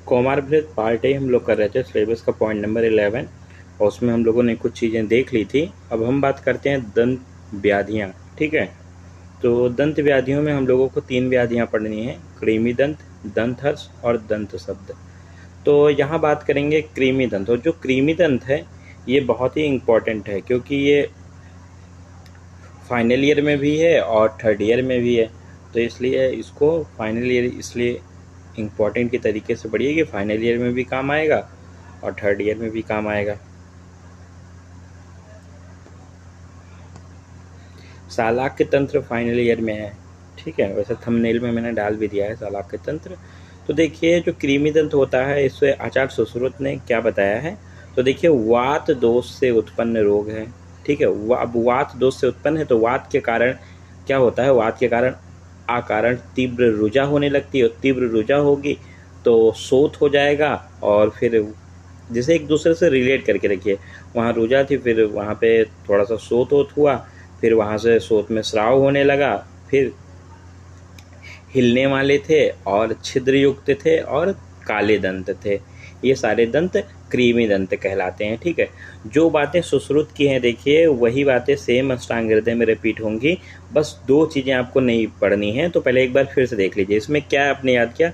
कौमारभृत part A हम लोग कर रहे थे, सिलेबस का पॉइंट नंबर 11, और उसमें हम लोगों ने कुछ चीज़ें देख ली थी। अब हम बात करते हैं दंत व्याधियाँ। ठीक है, तो दंत व्याधियों में हम लोगों को 3 व्याधियाँ पढ़नी है, कृमि दंत, दंतहर्ष और दंत शब्द। तो यहाँ बात करेंगे कृमि दंत, और जो कृमि दंत है ये बहुत ही इम्पोर्टेंट है, क्योंकि ये फाइनल ईयर में भी है और थर्ड ईयर में भी है। तो इसलिए इसको फाइनल ईयर इसलिए इम्पोर्टेंट के तरीके से पढ़िए कि फाइनल ईयर में भी काम आएगा और थर्ड ईयर में भी काम आएगा। शालाक्य तंत्र फाइनल ईयर में है। ठीक है, वैसे थंबनेल में मैंने डाल भी दिया है शालाक्य तंत्र। तो देखिए जो कृमि दंत होता है, इससे आचार्य सुश्रुत ने क्या बताया है, तो देखिए वात दोष से उत्पन्न रोग है। ठीक है, अब वात दोष से उत्पन्न है तो वात के कारण क्या होता है, वात के कारण अकारण तीव्र रुजा होने लगती है, और तीव्र रुजा होगी तो शोथ हो जाएगा, और फिर जैसे एक दूसरे से रिलेट करके रखिए, वहाँ रुजा थी, फिर वहाँ पे थोड़ा सा शोथ हुआ, फिर वहाँ से शोथ में स्राव होने लगा, फिर हिलने वाले थे और छिद्र युक्त थे और काले दंत थे। ये सारे दंत कृमि दंत कहलाते हैं। ठीक है, जो बातें सुश्रुत की हैं देखिए वही बातें सेम अष्टांग हृदय में रिपीट होंगी, बस 2 चीज़ें आपको नहीं पढ़नी हैं। तो पहले एक बार फिर से देख लीजिए, इसमें क्या आपने याद किया,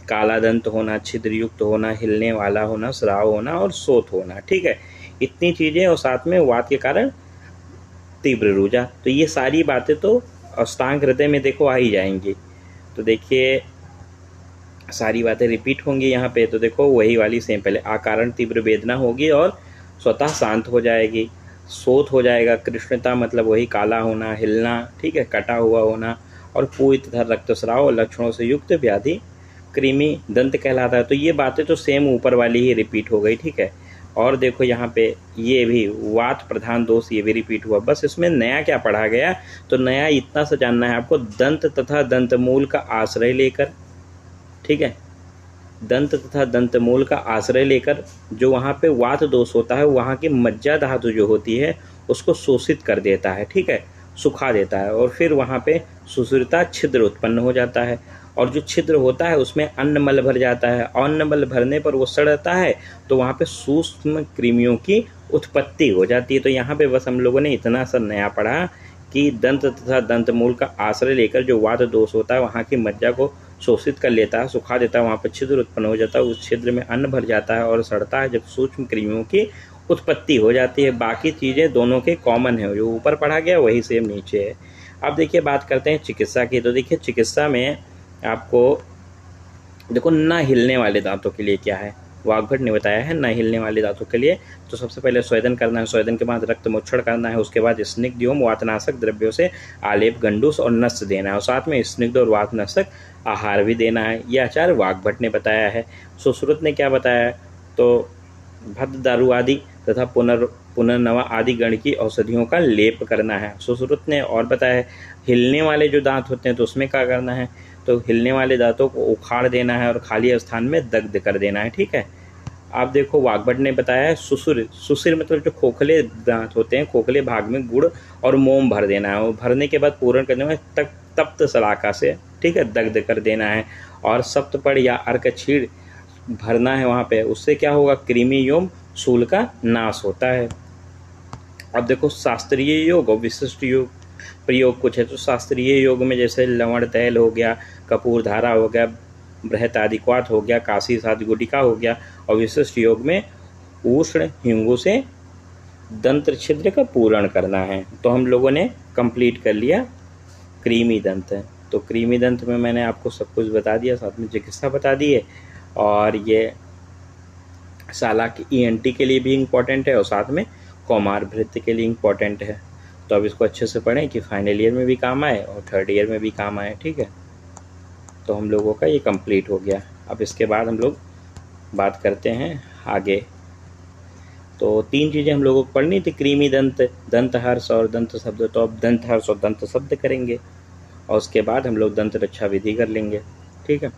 काला दंत होना, छिद्र युक्त होना, हिलने वाला होना, स्राव होना और शोथ होना। ठीक है, इतनी चीज़ें, और साथ में वात के कारण तीव्र रुजा। तो ये सारी बातें तो अष्टांग हृदय में देखो आ ही जाएंगी। तो देखिए सारी बातें रिपीट होंगी यहाँ पे, तो देखो वही वाली सेम, पहले अकारण तीव्र वेदना होगी और स्वतः शांत हो जाएगी, शोथ हो जाएगा, कृष्णता मतलब वही काला होना, हिलना, ठीक है, कटा हुआ होना, और पूरी तथा रक्तस्राव और लक्षणों से युक्त व्याधि कृमि दंत कहलाता है। तो ये बातें तो सेम ऊपर वाली ही रिपीट हो गई। ठीक है, और देखो यहाँ पे ये भी वात प्रधान दोष ये भी रिपीट हुआ। बस इसमें नया क्या पढ़ा गया, तो नया इतना सा जानना है आपको, दंत तथा दंतमूल का आश्रय लेकर, ठीक है, दंत तथा दंतमूल का आश्रय लेकर जो वहाँ पे वात दोष होता है, वहाँ की मज्जा धातु जो होती है उसको शोषित कर देता है। ठीक है, सुखा देता है, और फिर वहाँ पे सुसुरता छिद्र उत्पन्न हो जाता है, और जो छिद्र होता है उसमें अन्नमल भर जाता है, अन्नमल भरने पर वो सड़ता है, तो वहाँ पे सूक्ष्म कृमियों की उत्पत्ति हो जाती है। तो यहाँ पे बस हम लोगों ने इतना सा नया पढ़ा कि दंत तथा दंतमूल का आश्रय लेकर जो वात दोष होता है वहाँ की मज्जा को शोषित कर लेता है, सुखा देता है, वहाँ पर छिद्र उत्पन्न हो जाता है, उस छिद्र में अन्न भर जाता है और सड़ता है, जब सूक्ष्म कृमियों की उत्पत्ति हो जाती है। बाकी चीज़ें दोनों के कॉमन है, जो ऊपर पढ़ा गया वही सेम नीचे है। अब देखिए बात करते हैं चिकित्सा की। तो देखिए चिकित्सा में आपको देखो न हिलने वाले दांतों के लिए क्या है, वाग्भट ने बताया है। न हिलने वाले दांतों के लिए तो सबसे पहले स्वेदन करना है, स्वेदन के बाद रक्त मोक्षण करना है, उसके बाद स्निग्ध एवं वातनाशक द्रव्यों से आलेप, गंडूस और नस्य देना है, और साथ में स्निग्ध और वातनाशक आहार भी देना है। यह आचार्य वाग्भट ने बताया है। सुश्रुत ने क्या बताया है, तो भद्र दारू आदि तथा पुनर्नवा आदि गण की औषधियों का लेप करना है। सुश्रुत ने और बताया है हिलने वाले जो दांत होते हैं तो उसमें क्या करना है, तो हिलने वाले दांतों को उखाड़ देना है और खाली स्थान में दग्ध कर देना है। ठीक है, आप देखो वाग्भट ने बताया है सुसुर, सुसुर मतलब जो खोखले दांत होते हैं, खोखले भाग में गुड़ और मोम भर देना है, और भरने के बाद पूर्ण करने में तप्त सलाका से, ठीक है, दग्ध कर देना है, और सप्तपड़ या अर्क छीड़ भरना है वहाँ पे। उससे क्या होगा, कृमि एवं शूल का नाश होता है। अब देखो शास्त्रीय योग और विशिष्ट योग प्रयोग कुछ है। तो शास्त्रीय योग में जैसे लवण तैल हो गया, कपूर धारा हो गया, बृहत आदिक्वात हो गया, काशी साध गुटिका हो गया, और विशिष्ट योग में उष्ण हिंगू से दंत छिद्र का पूरण करना है। तो हम लोगों ने कंप्लीट कर लिया कृमि दंत। तो कृमि दंत में मैंने आपको सब कुछ बता दिया, साथ में चिकित्सा बता दी है, और ये साला की ENT के लिए भी इम्पोर्टेंट है और साथ में कौमारभृत्य के लिए इम्पोर्टेंट है। तो अब इसको अच्छे से पढ़ें कि फाइनल ईयर में भी काम आए और थर्ड ईयर में भी काम आए। ठीक है, तो हम लोगों का ये कंप्लीट हो गया। अब इसके बाद हम लोग बात करते हैं आगे। तो 3 चीज़ें हम लोगों को पढ़नी थी, कृमि दंत, दंतहर्ष और दंत शब्द। तो अब दंतहर्ष और दंत शब्द करेंगे, और उसके बाद हम लोग दंत रक्षा विधि कर लेंगे। ठीक है।